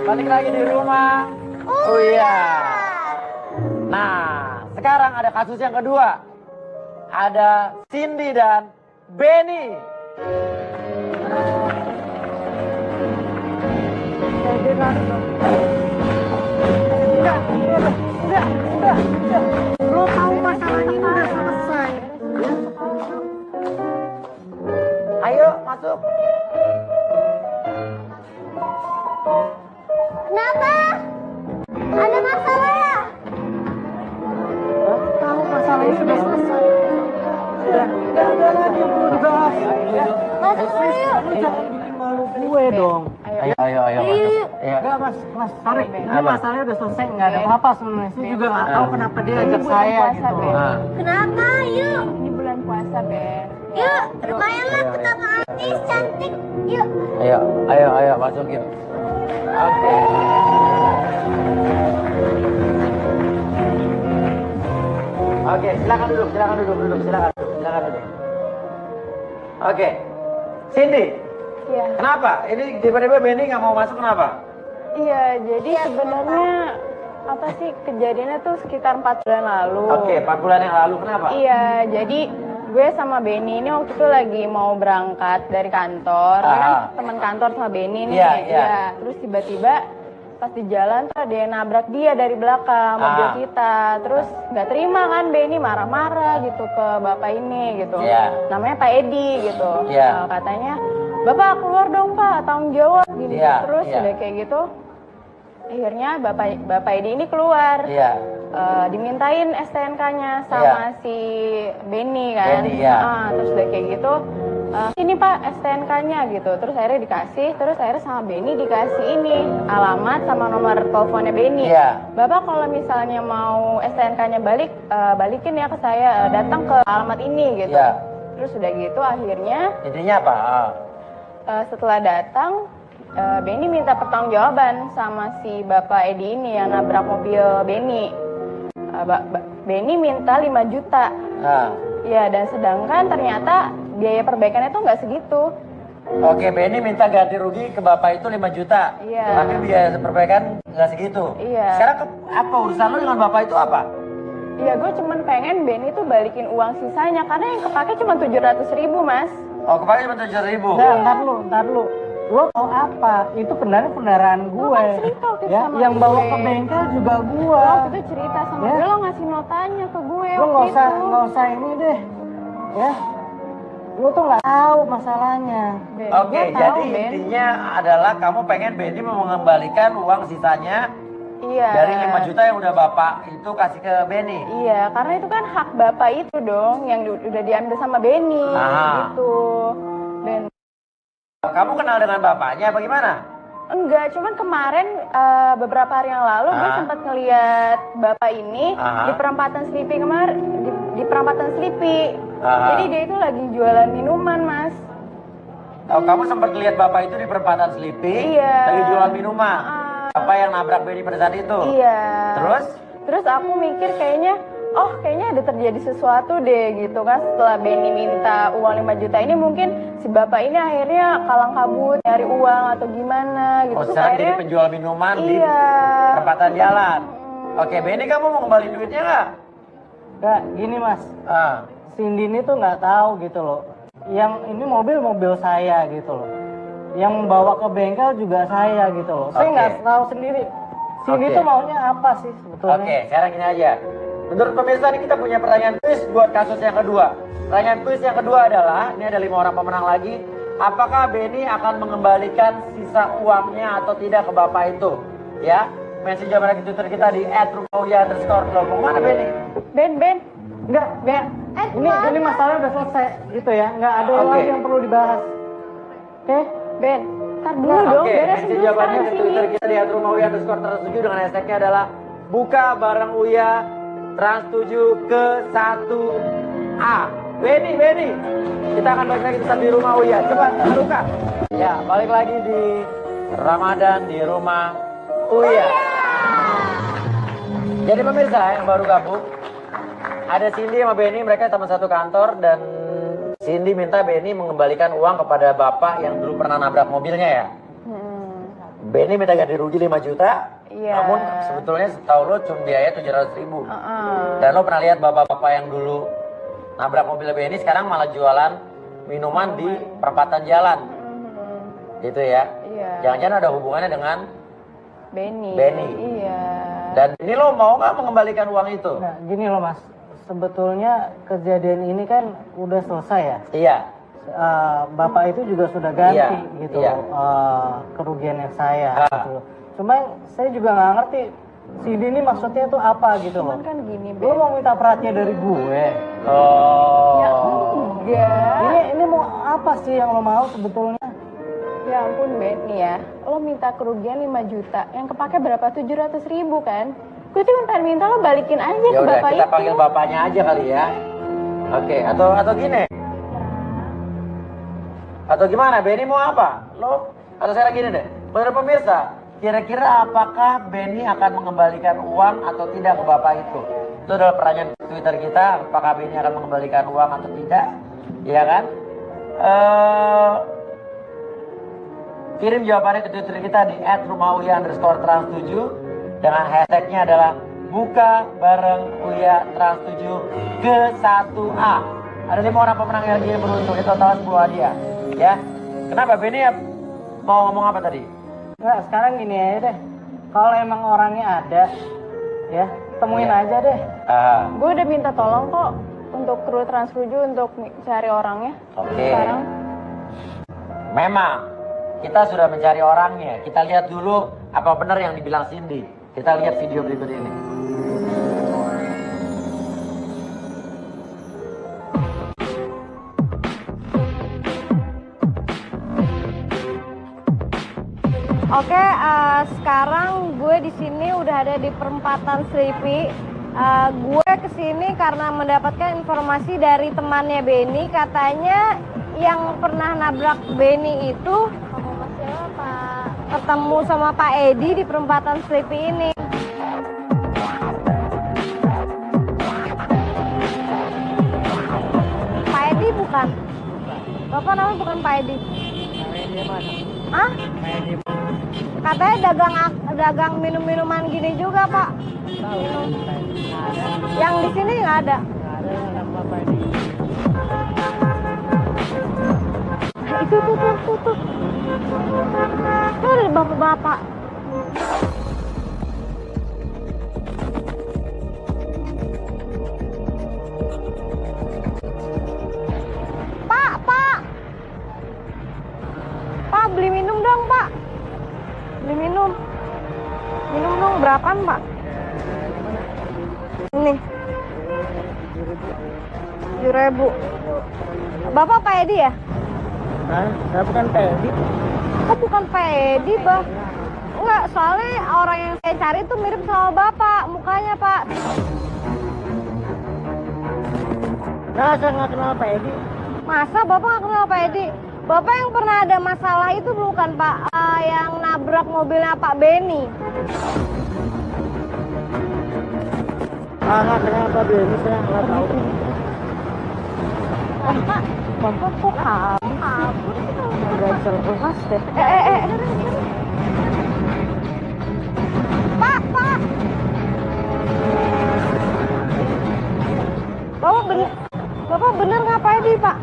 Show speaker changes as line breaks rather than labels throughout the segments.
balik lagi di rumah. Oh iya. Nah, sekarang ada kasus yang kedua. Ada Cindy dan Benny.
Udah. Lo tahu masalahnya ini udah selesai.
Ayo masuk.
Kenapa? Ada masalah ya?
Tahu masalahnya sudah selesai. Udah lagi yang perlu dibahas.
Masuk dulu yuk.
Lu jangan bikin malu gue dong.
Ayo masuk. Ayo.
Enggak mas sorry. Ini masalahnya udah selesai, nggak ada apa-apa sebenarnya. Saya juga nggak tahu kenapa dia ajak saya gitu.
Kenapa? Yuk.
Ini bulan puasa, Ben.
Yuk. Lumayanlah ketemu artis cantik. Yuk.
Ayo masukin. Oke. Oke, silakan duduk. Oke, Cindy.
Iya.
Kenapa? Ini tiba-tiba Benny nggak mau masuk kenapa?
Iya, jadi sebenarnya apa sih kejadiannya tuh sekitar 4 bulan lalu.
Oke, 4 bulan yang lalu kenapa?
Iya, jadi gue sama Benny ini waktu itu lagi mau berangkat dari kantor. Gue kan teman kantor sama Benny nih.
Iya.
Terus tiba-tiba pas di jalan tuh ada yang nabrak dia dari belakang mobil kita. Terus nggak terima kan Benny marah-marah gitu ke bapak ini gitu. Namanya Pak Edi gitu. Katanya, "Bapak keluar dong Pak, tanggung jawab." Gini. Terus udah kayak gitu. Akhirnya Bapak Edi ini keluar. Dimintain STNK-nya sama si Benny kan. Terus udah kayak gitu. Ini Pak STNK-nya gitu. Terus akhirnya dikasih. Terus akhirnya sama Benny dikasih ini alamat sama nomor teleponnya Benny. Bapak kalau misalnya mau STNK-nya balikin ya ke saya. Datang ke alamat ini gitu. Terus udah gitu akhirnya.
Intinya apa?
Setelah datang. Benny minta pertanggungjawaban sama si Bapak Edi ini yang nabrak mobil Benny. Benny minta 5 juta. Ya, dan sedangkan ternyata biaya perbaikannya tuh nggak segitu.
Oke, Benny minta ganti rugi ke Bapak itu 5 juta. Tapi biaya perbaikan nggak segitu. Sekarang apa urusan lu dengan Bapak itu apa?
Iya, gue cuman pengen Benny tuh balikin uang sisanya karena yang kepake cuma 700.000, Mas.
Oh, kepake cuma 700.000.
Ntar lu. Lo tau apa? Itu kendaraan gue.
Kan cerita
ya,
sama
yang
gue.
bawa ke bengkel juga gue.
Waktu itu cerita sama gue, lo ngasih notanya ke gue.
Lo nggak usah ini deh, ya. Lo tuh nggak tahu masalahnya.
Oke, jadi intinya adalah kamu pengen Benny mengembalikan uang sisanya. Dari 5 juta yang udah Bapak itu kasih ke Benny.
Iya, karena itu kan hak Bapak itu dong yang udah diambil sama Benny. Gitu. Ben.
Kamu kenal dengan bapaknya apa gimana?
Enggak, cuman kemarin beberapa hari yang lalu gue sempat ngeliat bapak ini di perempatan Slipi kemarin, di perempatan Slipi. Jadi dia itu lagi jualan minuman, Mas.
Oh, kamu sempat lihat bapak itu di perempatan Slipi, lagi jualan minuman. Apa yang nabrak Benny pada saat itu?
Iya.
Terus
aku mikir kayaknya ada terjadi sesuatu deh gitu kan. Setelah Benny minta uang 5 juta ini mungkin si bapak ini akhirnya kalang kabut nyari uang atau gimana gitu.
Oh, sekarang jadi penjual minuman di perempatan jalan. Oke, Benny kamu mau kembali duitnya nggak?
Nggak, gini Mas. Cindy ini tuh nggak tahu gitu loh. Yang ini mobil saya gitu loh. Yang membawa ke bengkel juga saya gitu loh. Saya nggak tahu sendiri. Cindy tuh maunya apa sih sebetulnya?
Oke, sekarang gini aja. Menurut pemirsa ini kita punya pertanyaan quiz buat kasus yang kedua. Pertanyaan quiz yang kedua adalah, ini ada 5 orang pemenang lagi. Apakah Benny akan mengembalikan sisa uangnya atau tidak ke bapak itu? Ya, mention jawaban di Twitter kita di @rumauya_. Mau mana Benny?
Ben.
Enggak, Ben. Ini masalahnya udah selesai gitu ya. Nggak ada lagi yang perlu dibahas. Oke?
Ben, ntar dulu dong.
Mention jawabannya di Twitter kita di @rumauya_. dengan hashtagnya adalah buka bareng Uya Trans 7 ke 1A. Benny. Kita akan balik lagi tetap di rumah Uya. Coba buka. Ya, balik lagi di Ramadan di rumah Uya. Jadi pemirsa yang baru gabung, ada Cindy sama Benny, mereka teman satu kantor dan Cindy minta Benny mengembalikan uang kepada bapak yang dulu pernah nabrak mobilnya ya. Benny minta ganti rugi 5 juta.
Iya.
Namun sebetulnya setahu lo cuma biaya 700.000. Dan lo pernah lihat bapak-bapak yang dulu nabrak mobil Benny sekarang malah jualan minuman di perempatan jalan. Gitu ya.
Iya.
Jangan-jangan ada hubungannya dengan
Benny.
Iya. Dan ini lo mau nggak mengembalikan uang itu?
Nah, gini loh Mas, sebetulnya kejadian ini kan udah selesai ya.
Iya.
Bapak itu juga sudah ganti gitu
Iya.
kerugiannya saya gitu loh. Cuma saya juga nggak ngerti Cindy ini maksudnya tuh apa gitu loh.
Cuman kan gini,
Lu mau minta perhatian dari gue?
Ya enggak.
Ini mau apa sih yang lo mau sebetulnya?
Ya ampun Benny ya, lo minta kerugian 5 juta, yang kepake berapa? 700.000 kan? Gue cuma pengen minta lo balikin aja
Ya
ke
udah
bapak
kita
itu.
panggil bapaknya aja kali ya. Oke, atau gini. Atau gimana? Benny mau apa? Lo atau saya gini deh. Menurut pemirsa, kira-kira apakah Benny akan mengembalikan uang atau tidak ke bapak itu? Itu adalah pertanyaan Twitter kita. Apakah Benny akan mengembalikan uang atau tidak? Iya kan? Kirim jawabannya ke Twitter kita di @rumah_uya_trans7 dengan hashtagnya adalah buka bareng Uya Trans7 ke 1A. Ada 5 orang pemenang yang lagi beruntung, itu total 10 hadiah. Ya, kenapa Benny mau ngomong apa tadi?
Nggak, sekarang gini aja deh. Kalau emang orangnya ada, ya temuin aja deh.
Gue udah minta tolong kok untuk kru Trans7 untuk cari orangnya.
Oke.
Sekarang.
Memang kita sudah mencari orangnya. Kita lihat dulu apa benar yang dibilang Cindy. Kita lihat video berikut ini.
Oke, sekarang gue di sini udah ada di perempatan Selipi. Gue kesini karena mendapatkan informasi dari temannya Benny, katanya yang pernah nabrak Benny itu ketemu sama Pak Edi di perempatan Selipi ini. Pak Edi bukan? Bapak namanya bukan Pak Edi? Hah? Katanya dagang minum-minuman gini juga Pak. Minum. Yang di sini nggak ada. Itu tuh. Tuh ada bapak-bapak. Pak, beli minum dong Pak. Beli minum. Minum dong, berapaan Pak? Ini 7.000. Bapak Pak Edi ya?
Saya bukan Pak Edi.
Oh bukan Pak Edi, Bang. Enggak, soalnya orang yang saya cari itu mirip sama Bapak, mukanya Pak.
Nah, saya nggak kenal Pak Edi.
Masa Bapak nggak kenal Pak Edi? Bapak yang pernah ada masalah itu bukan Pak, yang nabrak mobilnya Pak Benny.
Nggak kenal Pak Benny, saya nggak tahu.
Bapak kok kabur? Nggak jelas deh. Pak. Bapak bener nggak Pak Edi, Pak?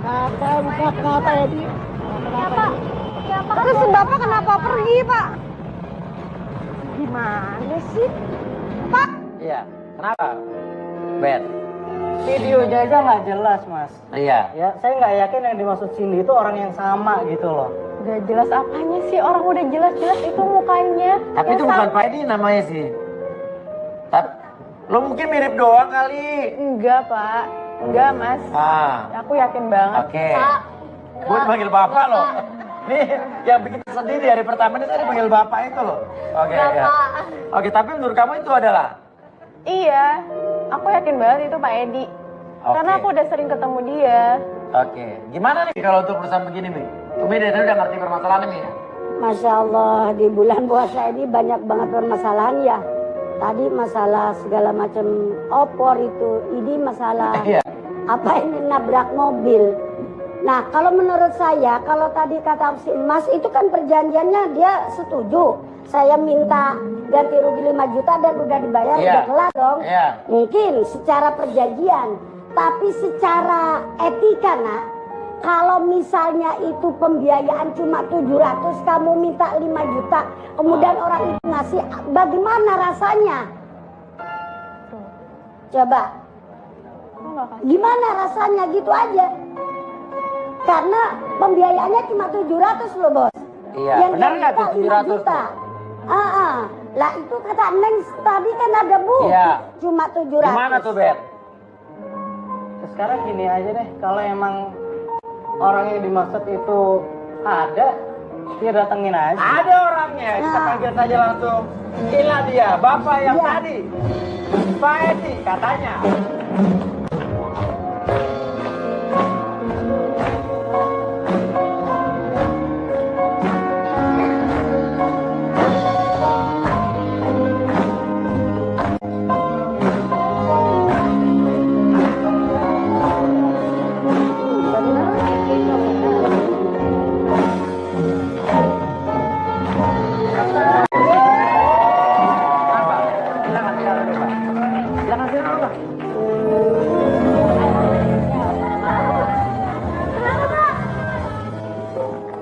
Bukan Pak Edi.
Siapa? Terus Bapak kenapa pergi, Pak? Gimana sih? Pak?
Iya, kenapa? Ben.
Videonya aja nggak jelas, Mas.
Iya.
Ya, saya nggak yakin yang dimaksud Cindy itu orang yang sama gitu loh.
Gak jelas apanya sih, orang udah jelas-jelas itu mukanya.
Tapi itu bukan Pak Edi namanya sih. Tapi lo mungkin mirip doang kali.
Enggak Pak, enggak Mas. Aku yakin banget.
Oke. Gue dipanggil bapak loh. Nih, yang bikin sedih di hari pertama ini tadi panggil bapak itu loh. Oke. Oke, tapi menurut kamu itu adalah?
Iya, aku yakin banget itu Pak Edi. Karena aku udah sering ketemu dia.
Oke. Gimana nih kalau untuk perusahaan begini nih? Umi dari udah ngerti permasalahan ini ya?
Masya Allah, di bulan puasa ini banyak banget permasalahan ya. Tadi masalah segala macam opor itu, ini masalah apa ini nabrak mobil. Nah, kalau menurut saya, kalau tadi kata si Mas itu kan perjanjiannya dia setuju. Saya minta ganti rugi 5 juta dan udah dibayar, udah kelar dong. Mungkin secara perjanjian, tapi secara etika, nak, kalau misalnya itu pembiayaan cuma 700, kamu minta 5 juta, kemudian orang itu ngasih, bagaimana rasanya? Coba. Gimana rasanya gitu aja? Karena pembiayaannya cuma 700 loh, Bos.
Iya,
yang
benar nggak tuh 700?
juta. Lah itu kata Neng tadi kan ada bu, cuma 700.
Gimana tuh, Bet?
Sekarang gini aja deh, kalau emang orang yang dimaksud itu ada, dia datengin aja.
Ada orangnya, kita panggil saja langsung. Inilah dia, Bapak yang tadi, Pak Edi katanya.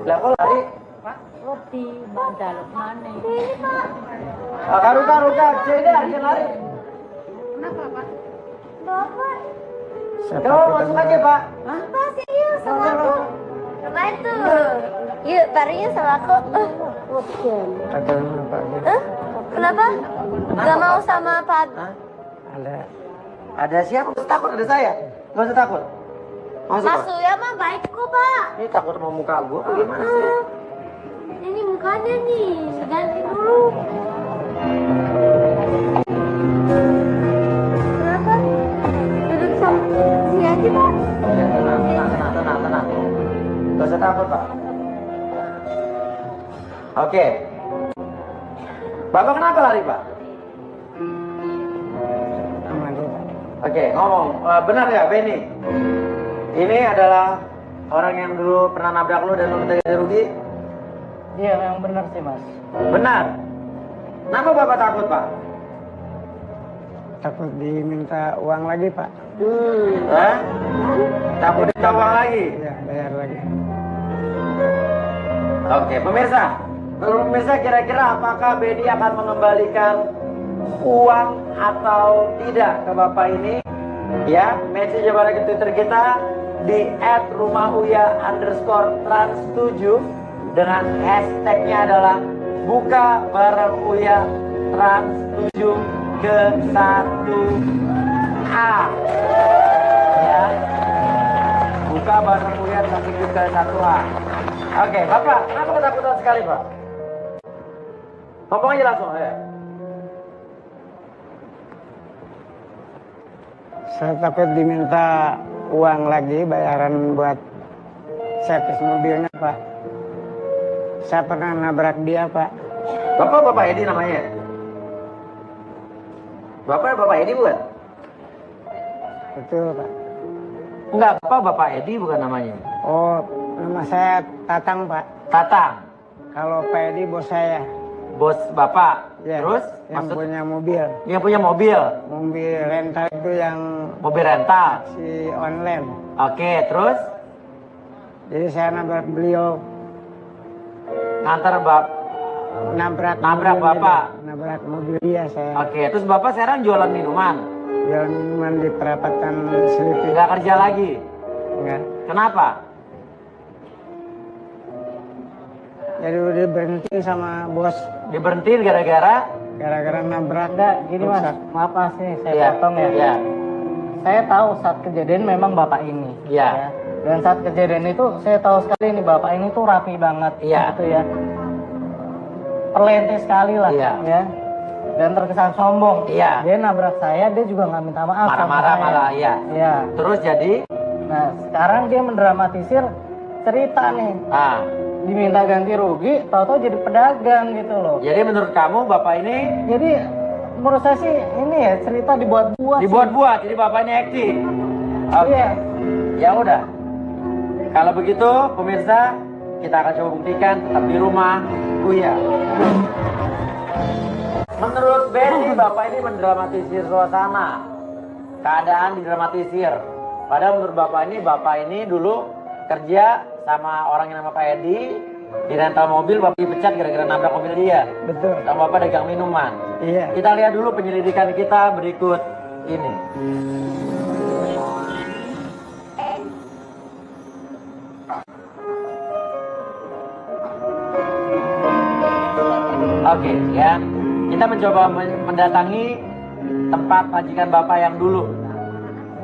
Lah kok lari? Pak,
Roti, bandalok mana?
Ini Pak.
Ruka, sini aja lari.
Kenapa Pak? Bapak.
Coba masuk aja, Pak.
Pak, serius sama aku. Ngapain tuh? Yuk, taruhnya sama aku. Kenapa? Gak mau sama Pak?
Ada siapa? Gak usah takut, ada saya. Gak usah takut. Masuk,
Mas
Pak.
Surya mah baik kok, Pak.
Ini takut sama muka gue apa gimana sih?
Ini mukanya nih, ganti dulu. Kenapa? Duduk sama sini aja, Pak.
Ya, tenang. Gak usah takut, Pak. Oke. Bapak kenapa lari, Pak? Oke, ngomong. Benar ya, Benny? Ini adalah orang yang dulu pernah nabrak lu dan lu minta ganti rugi?
Iya, yang benar sih, Mas.
Benar. Kenapa Bapak takut, Pak?
Takut diminta uang lagi, Pak.
Hah? Takut minta uang lagi?
Ya, bayar lagi.
Oke, pemirsa. Menurut pemirsa kira-kira apakah Benny akan mengembalikan uang atau tidak ke Bapak ini? Ya, message pada ke Twitter kita di @rumah_uya_trans7 dengan hashtagnya adalah buka bareng Uya trans7 ke 1A. Ya, buka bareng Uya trans7 ke 1A. Oke, Bapak, kenapa ketakutan sekali, Pak? Ngomong aja langsung ya.
Saya takut diminta uang lagi, bayaran buat servis mobilnya, Pak. Saya pernah nabrak dia, Pak.
Bapak Edi namanya? Bapak Edi bukan?
Betul, Pak.
Enggak, Bapak Edi bukan namanya.
Oh, nama saya Tatang, Pak.
Tatang.
Kalau Pak Edi bos saya.
Bos Bapak.
Ya,
Terus?
yang punya mobil.
Yang punya mobil.
Mobil rental itu yang
Mobil rental.
si online.
Oke, terus?
Jadi saya nabrak beliau.
Ngantar
Nabrak
Nabrak
mobil
Bapak?
dia. Nabrak mobil dia saya.
Oke, terus Bapak sekarang jualan minuman?
Jualan minuman di perapatan Selipi.
Nggak kerja lagi?
Enggak.
Kenapa?
Jadi udah berhenti sama bos.
Diberhentiin gara-gara?
Gara-gara nabrak.
Enggak, gini Mas,
rusak.
maaf Mas nih, saya
Iya,
potong ya.
iya.
Saya tahu saat kejadian memang Bapak ini.
Iya.
Ya. Dan saat kejadian itu saya tahu sekali nih Bapak ini tuh rapi banget.
Iya.
Gitu ya. Perlente sekali lah.
Iya.
Ya. Dan terkesan sombong.
Iya.
Dia nabrak saya, dia juga nggak minta maaf. sama
Marah-marah
saya.
malah, iya.
Iya.
Terus jadi?
Nah, sekarang dia mendramatisir cerita nih.
Ah.
Diminta ganti rugi, tahu-tahu jadi pedagang gitu loh.
Jadi menurut kamu Bapak ini?
Jadi menurut saya sih ini ya cerita dibuat-buat.
Dibuat-buat, jadi Bapak ini acting. Oke.
Iya.
Ya udah. Kalau begitu, pemirsa, kita akan coba buktikan tetap di rumah Uya. Menurut Benny, Bapak ini mendramatisir suasana. Keadaan didramatisir. Padahal menurut Bapak ini dulu kerja sama orang yang nama Pak Edi, di rental mobil, Bapak dipecat gara-gara nabrak mobil dia.
Betul.
Sama Bapak dagang minuman.
Iya.
Kita lihat dulu penyelidikan kita berikut ini. Oke, ya. Kita mencoba mendatangi tempat majikan Bapak yang dulu.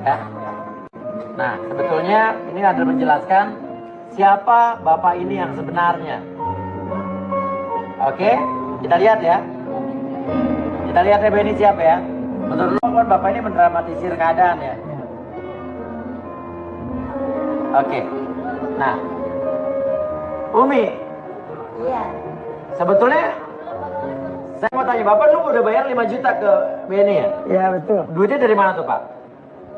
Ya. Nah, sebetulnya ini adalah menjelaskan siapa Bapak ini yang sebenarnya. Oke, kita lihat ya. Kita lihat ya Benny siapa ya. Menurut lo kan Bapak ini mendramatisir keadaan ya. Oke. Nah, Umi.
Iya.
Sebetulnya saya mau tanya, Bapak dulu udah bayar 5 juta ke Benny ya?
Iya betul.
Duitnya dari mana tuh Pak?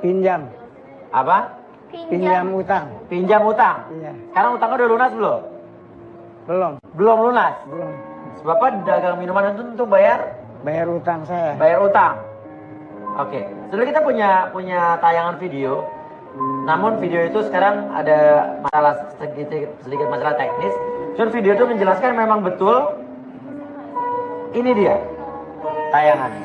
Pinjam.
Apa?
Pinjam utang.
Pinjam utang?
Iya.
Sekarang utangnya udah lunas belum?
Belum.
Belum lunas?
Belum.
Bapak dagang minuman itu untuk bayar?
Bayar utang saya.
Bayar utang? Oke. Setelah kita punya tayangan video. Namun video itu sekarang ada masalah sedikit masalah teknis. Cuman video itu menjelaskan memang betul. Ini dia tayangannya.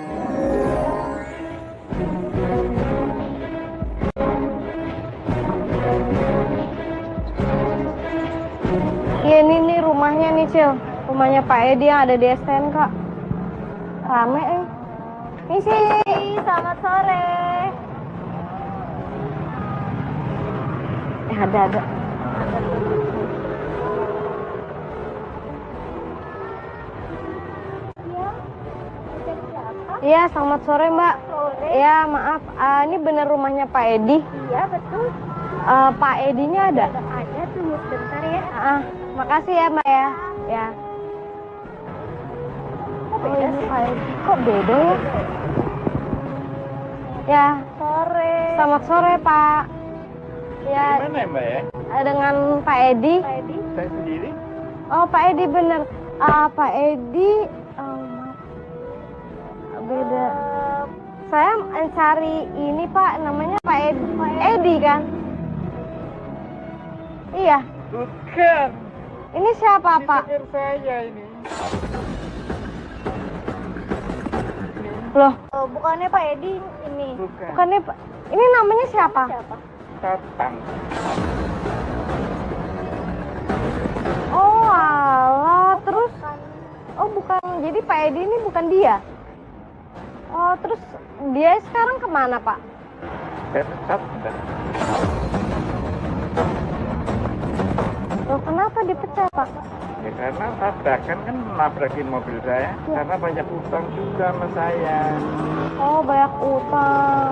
Iya nih rumahnya nih Cil. Rumahnya Pak Edi yang ada di STNK. Rame Misi, selamat sore. Ada. Iya, selamat sore Mbak. Ya maaf, ini bener rumahnya Pak Edi?
Iya betul.
Pak Edinya ada?
Ada, tunggu sebentar ya.
Makasih ya Mbak ya. Ya. Oh ini Pak Edi. Kok beda ya? Ya.
Sore.
Selamat sore Pak. Ya.
Gimana ya Mbak ya?
Dengan Pak Edi.
Pak Edi.
Saya sendiri?
Oh Pak Edi bener. Pak Edi. Beda. Saya mencari ini Pak, namanya Pak Edi kan? Iya.
Bukan.
Ini siapa Pak?
Pikir saya ini.
Loh,
Bukannya Pak Edi ini.
Bukan.
bukannya Pak. Ini namanya siapa?
Tatang.
Oh alah, terus. Oh bukan, jadi Pak Edi ini bukan dia. Oh terus dia sekarang kemana Pak?
Saya pecat sudah.
Loh kenapa dipecat Pak?
Ya karena tabrakan kan nabrakin mobil saya. Karena banyak utang juga sama saya.
Oh banyak utang.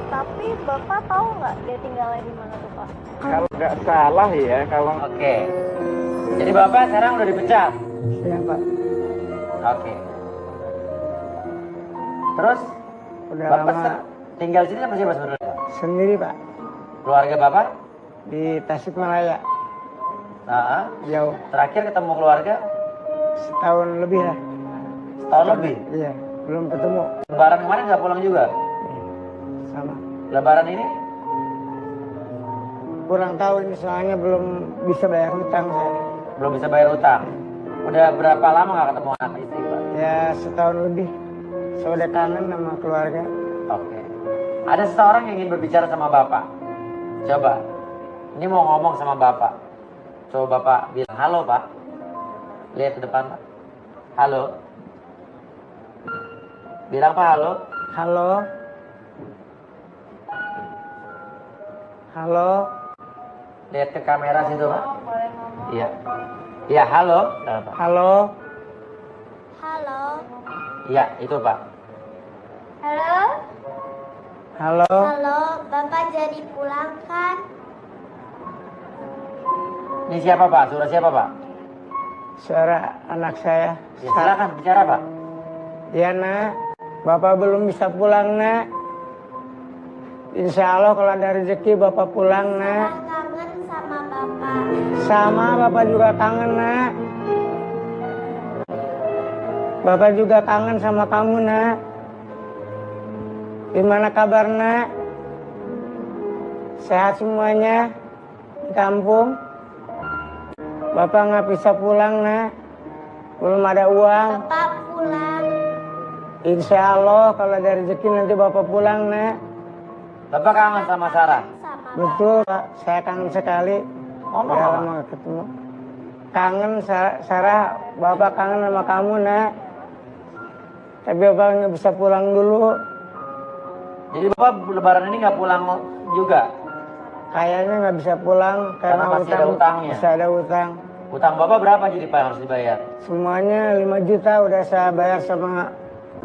Tapi Bapak tahu nggak dia tinggalnya di mana tuh Pak?
Kalau nggak salah ya, kalau
Oke. Jadi Bapak sekarang udah dipecat?
Iya Pak.
Oke. Terus
Udah
Bapak
lama
tinggal di sini sama siapa sebenarnya?
sendiri Pak.
Keluarga Bapak?
Di Tasikmalaya.
Nah,
Jauh.
terakhir ketemu keluarga
Setahun lebih lah.
setahun lebih.
Iya. Belum ketemu.
Lebaran kemarin nggak pulang juga?
Sama.
Lebaran ini?
Kurang tahu ini soalnya belum bisa bayar hutang saya.
Belum bisa bayar utang. Udah berapa lama nggak ketemu anak istri Pak?
Ya setahun lebih. Saya udah kangen sama keluarga.
Oke. Ada seseorang yang ingin berbicara sama Bapak. Coba. Ini mau ngomong sama Bapak. Coba Bapak bilang halo Pak. Lihat ke depan Pak. Halo. Bilang Pak halo.
Halo. Halo.
Lihat ke kamera situ Pak. Iya. Iya halo. Pak.
Halo.
Halo.
Iya itu Pak.
Halo.
Halo.
Halo, Bapak jadi pulang kan?
Ini siapa Pak? Suara siapa Pak?
Suara anak saya.
Ya, silakan bicara Pak.
Ya nak. Bapak belum bisa pulang nak. Insya Allah kalau ada rezeki Bapak pulang nak.
Kangen sama Bapak. Bapak.
Sama Bapak juga kangen, Nak. Bapak juga kangen sama kamu, Nak. Gimana kabar, Nak? Sehat semuanya di kampung? Bapak nggak bisa pulang, Nak. Belum ada uang.
Bapak pulang.
Insya Allah kalau ada rezeki nanti Bapak pulang, Nak.
Bapak kangen sama Sarah?
Sama
Betul, Pak. Saya kangen sekali.
Ngomong
Udah
apa?
lama nggak ketemu. Kangen, Sarah. Bapak kangen sama kamu, Nak. Tapi Bapak nggak bisa pulang dulu.
Jadi Bapak lebaran ini nggak pulang juga?
Kayaknya nggak bisa pulang karena
masih ada utangnya.
Masih ada utang.
Utang Bapak berapa jadi Pak yang harus dibayar?
Semuanya 5 juta udah saya bayar sama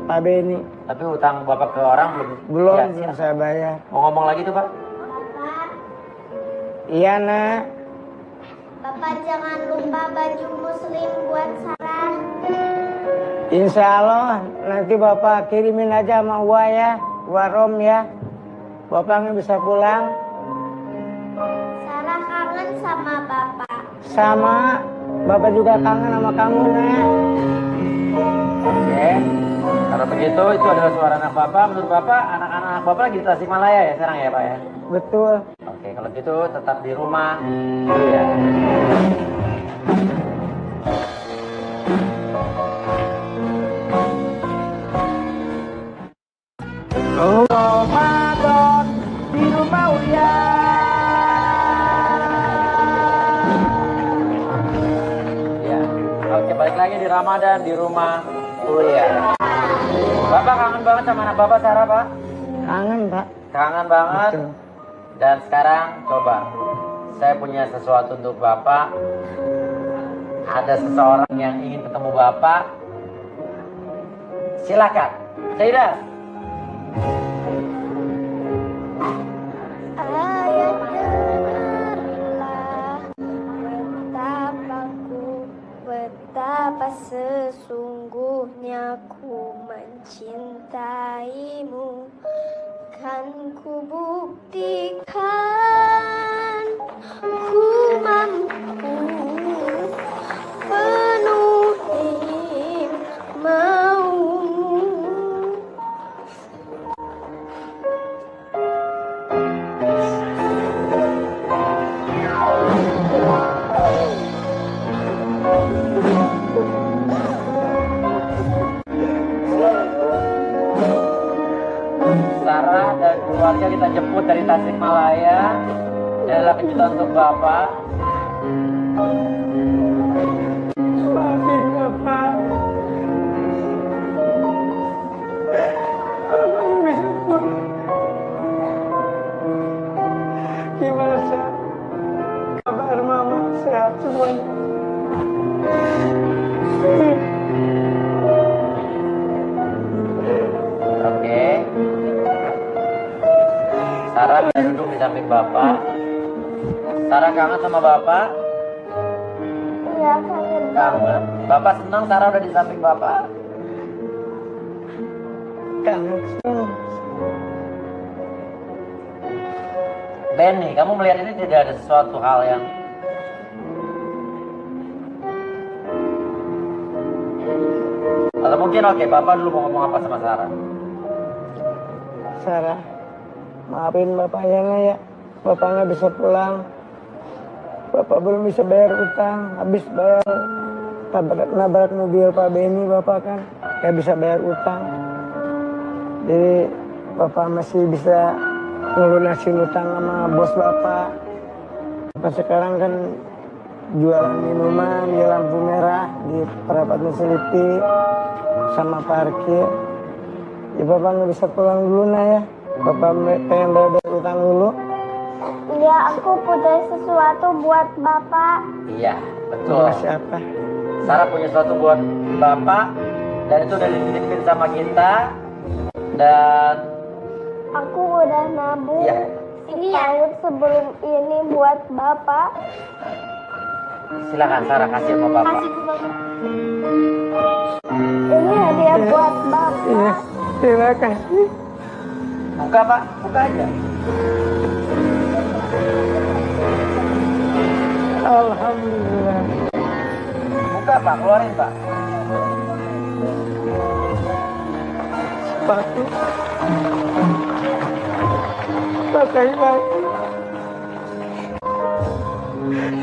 Pak Beni.
Tapi utang Bapak ke orang belum?
Belum,
Ya,
belum saya bayar.
Mau ngomong lagi tuh Pak?
Bapak.
Iya, Nak.
Bapak jangan lupa baju muslim buat Sarah.
Insya Allah nanti Bapak kirimin aja sama Uwa ya. Uwa Rom ya. Bapak nggak bisa pulang.
Sarah kangen sama Bapak.
Sama. Bapak juga kangen sama kamu, Nak.
Oke. Kalau begitu itu adalah suara anak Bapak. Menurut Bapak anak-anak Bapak lagi di Tasikmalaya ya sekarang ya Pak ya?
Betul.
Oke, kalau gitu tetap di rumah dulu ya. Ramadan di rumah Uya. Ya, oke balik lagi di Ramadan di rumah Uya. Bapak kangen banget sama anak Bapak Sarah Pak?
Kangen, Pak.
Kangen banget.
Betul.
Dan sekarang coba saya punya sesuatu untuk Bapak. Ada seseorang yang ingin ketemu Bapak. Silakan. Sayyidah.
Ayat dengarlah betapa sesungguhnya ku mencintaimu. Kan ku buktikan ku mampu penuhi maumu.
Sarah dan keluarga kita jemput dari Tasikmalaya. Ini adalah kejutan untuk Bapak.
Maafin Bapak. Bapak nggak bisa pulang. Gimana sih? Kabar Mama sehat semuanya.
Oke. Sarah bisa duduk di samping Bapak. Sarah kangen sama Bapak?
Ya kangen.
Kangen. Bapak senang Sarah udah di samping Bapak?
Kangen.
Benny, kamu melihat ini tidak ada sesuatu hal yang atau mungkin oke, Bapak dulu mau ngomong apa sama Sarah?
Sarah, maafin Bapak ya, Nak, ya. Bapak nggak bisa pulang. Bapak belum bisa bayar utang. Habis bayar nabrak mobil Pak Beni, Bapak kan nggak bisa bayar utang. Jadi Bapak masih bisa ngelunasin utang sama bos Bapak. Bapak sekarang kan jualan minuman di lampu merah di perapatan Selipi sama parkir. Ya Bapak nggak bisa pulang dulu, Nak, ya. Bapak pengen bayar utang dulu.
Iya, aku punya sesuatu buat Bapak.
Iya, betul.
Buat siapa?
Sarah punya sesuatu buat Bapak dan itu udah dititipin sama kita dan
Aku udah nabung.
Iya.
Ini ya sebelum ini buat Bapak.
silakan Sarah kasih sama Bapak.
Kasih ke Bapak. Ini hadiah buat Bapak.
Iya, terima kasih.
Buka Pak, buka aja.
Alhamdulillah.
Buka Pak, keluarin Pak.
Sepatu. Pakai Bang.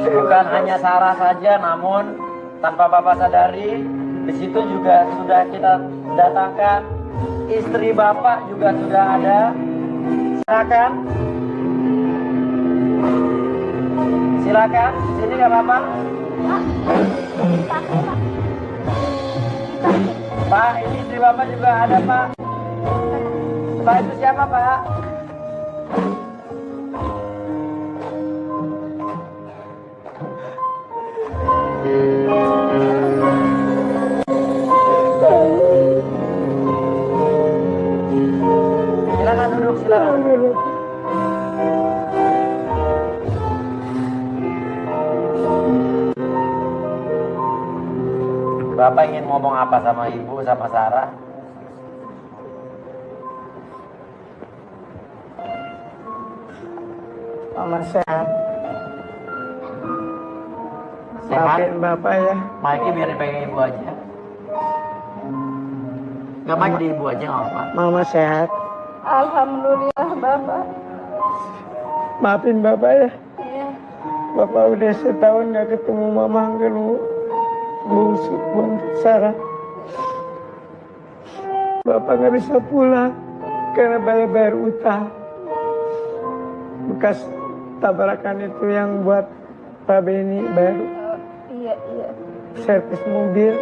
Bukan hanya Sarah saja, namun tanpa Bapak sadari, di situ juga sudah kita datangkan istri Bapak juga sudah ada. Silakan. Silakan, sini nggak apa-apa. Pak, ini istri Bapak juga ada Pak. Pak itu siapa Pak? Silakan duduk, silakan. Bapak ingin ngomong apa sama Ibu, sama Sarah?
Mama sehat.
Sehat?
Maafin Bapak ya.
Maiki biar dipegang Ibu aja. Gak Mike di Ibu aja nggak apa-apa.
Mama sehat.
Alhamdulillah Bapak.
Maafin Bapak ya.
Iya.
Bapak udah setahun gak ketemu Mama, ketemu bungsu Sarah. Bapak gak bisa pulang karena bayar utang. Bekas tabrakan itu yang buat Pak Beni baru.
Iya.
Servis mobil.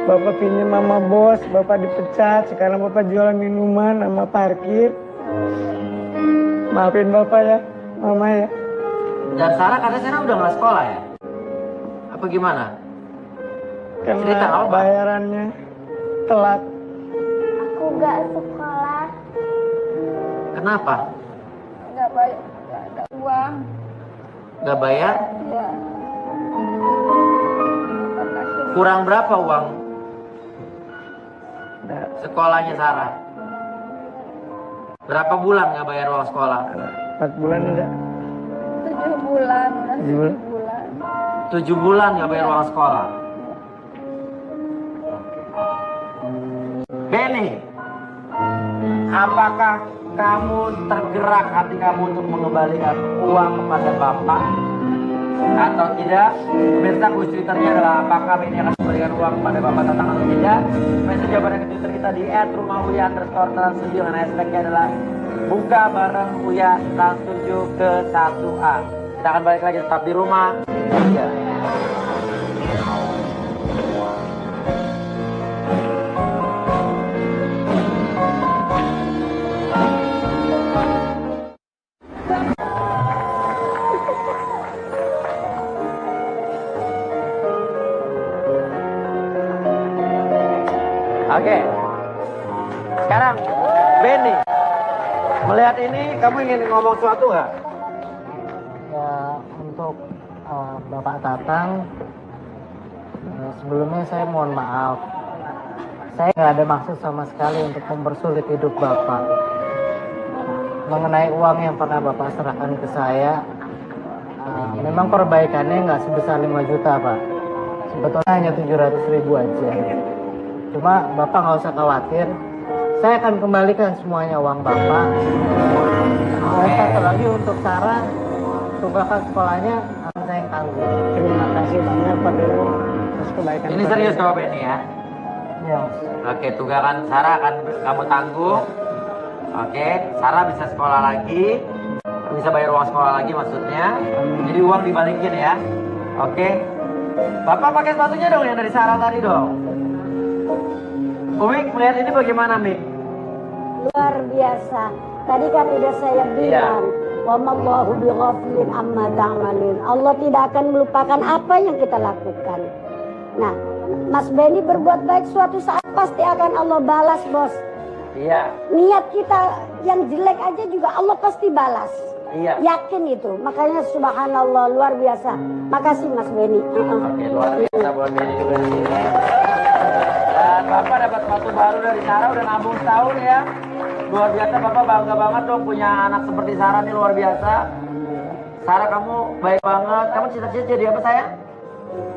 Bapak pinjam sama bos, Bapak dipecat. Sekarang Bapak jualan minuman sama parkir. Maafin Bapak ya, Mama ya.
Dan Sarah katanya Sarah udah nggak sekolah ya? Apa gimana? Cerita
Karena
apa?
bayarannya telat.
Aku gak sekolah.
Kenapa?
Nggak bayar, nggak ada uang.
Gak bayar?
Iya.
Kurang berapa uang
Nah,
sekolahnya Sarah? Berapa bulan gak bayar uang sekolah?
4 bulan enggak?
7 bulan, udah
7 bulan.
7 bulan.
7 bulan gak bayar uang sekolah. Benny, apakah kamu tergerak hati kamu untuk mengembalikan uang kepada Bapak? Atau tidak? Pemirsa, kuis Twitternya adalah apakah Benny akan memberikan uang kepada Bapak Tatang atau tidak? Message jawabannya ke Twitter kita di @rumahUya_trans7 dengan hashtagnya adalah buka bareng Uya trans7 ke 1A. Kita akan balik lagi tetap di rumah. Ya. Oke. Sekarang Benny, melihat ini kamu ingin ngomong sesuatu nggak?
Ya, untuk Bapak Tatang, sebelumnya saya mohon maaf. Saya nggak ada maksud sama sekali untuk mempersulit hidup Bapak. Mengenai uang yang pernah Bapak serahkan ke saya, memang perbaikannya nggak sebesar 5 juta Pak. Sebetulnya hanya 700.000 aja. Cuma Bapak nggak usah khawatir, saya akan kembalikan semuanya uang Bapak. Dan satu lagi untuk Sarah, tunggakan sekolahnya akan saya yang tanggung.
Terima kasih banyak Pak Dewo atas kebaikan.
Ini serius jawab Benny ya?
Ya.
Oke, tunggakan Sarah akan kamu tanggung. Oke, Sarah bisa sekolah lagi, bisa bayar uang sekolah lagi maksudnya. Jadi uang dibalikin ya. Oke. Bapak pakai sepatunya dong yang dari Sarah tadi dong. Umik melihat ini bagaimana, Mik?
Luar biasa. Tadi kan udah saya bilang, wa mallahu bighafilin amma ta'malun. Allah tidak akan melupakan apa yang kita lakukan. Nah, Mas Benny berbuat baik suatu saat pasti akan Allah balas, Bos.
Iya.
Niat kita yang jelek aja juga Allah pasti balas.
Iya.
Yakin itu. Makanya subhanallah luar biasa. Makasih Mas Benny.
Oke, luar biasa buat Benny juga di sini. Dan Bapak dapat sepatu baru dari Sarah udah nabung setahun ya. Luar biasa, Bapak bangga banget dong punya anak seperti Sarah nih, luar biasa. Sarah kamu baik banget. Kamu cita-cita jadi apa sayang?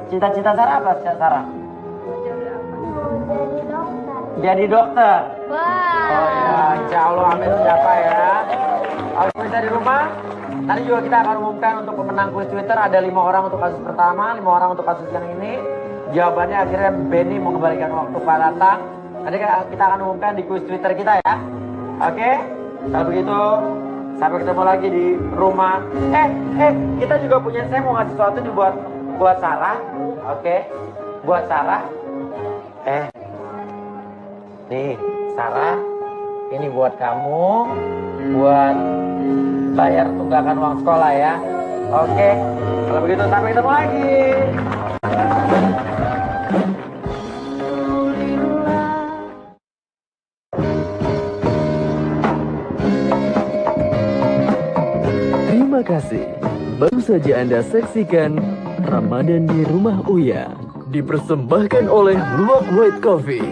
Cita-cita Sarah apa Sarah? Jadi dokter.
Wah.
Oh ya, insya Allah amin siapa ya. Oke, pemirsa di rumah, nanti juga kita akan umumkan untuk pemenang kuis Twitter. Ada 5 orang untuk kasus pertama, 5 orang untuk kasus yang ini. Jawabannya akhirnya Benny mengembalikan waktu Pak Tatang. Nanti kita akan umumkan di kuis Twitter kita ya. Oke, kalau begitu sampai ketemu lagi di rumah. Kita juga punya, saya mau ngasih sesuatu nih buat Sarah. Oke, buat Sarah. Nih, Sarah, ini buat kamu, buat bayar tunggakan uang sekolah ya. Oke, kalau begitu sampai ketemu lagi.
Terima kasih. Baru saja Anda saksikan Ramadan di Rumah Uya. Dipersembahkan oleh Luwak White Coffee.